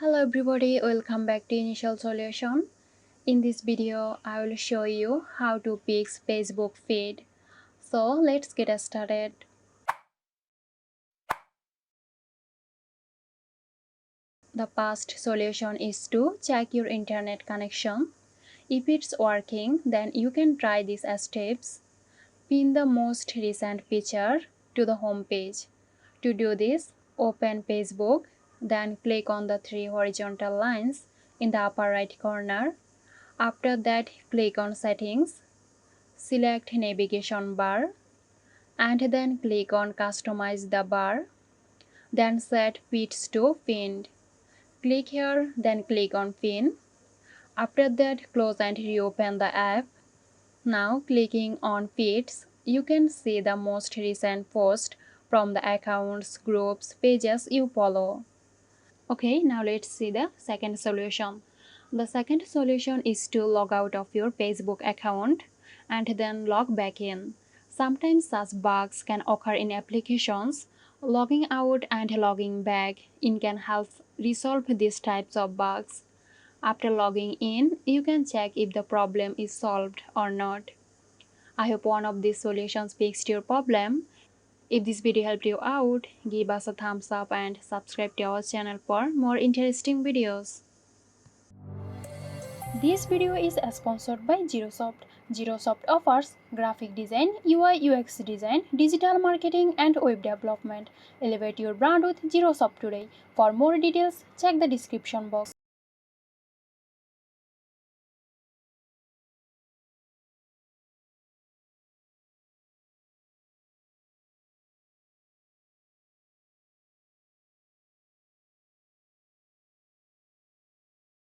Hello everybody, welcome back to Initial Solution. In this video, I will show you how to fix Facebook feed. So let's get started. The first solution is to check your internet connection. If it's working, then you can try these steps. Pin the most recent picture to the home page. To do this, open Facebook, then click on the three horizontal lines in the upper right corner. After that, click on Settings, select Navigation bar, and then click on Customize the bar. Then set Feeds to Pinned. Click here, then click on Pin. After that, close and reopen the app. Now, clicking on Feeds, you can see the most recent post from the accounts, groups, pages you follow. Okay, now let's see the second solution. The second solution is to log out of your Facebook account and then log back in. Sometimes such bugs can occur in applications. Logging out and logging back in can help resolve these types of bugs. After logging in, you can check if the problem is solved or not. I hope one of these solutions fixed your problem. If this video helped you out, give us a thumbs up and subscribe to our channel for more interesting videos. This video is sponsored by Zerosoft. Zerosoft offers graphic design, UI UX design, digital marketing and web development. Elevate your brand with Zerosoft today. For more details, check the description box.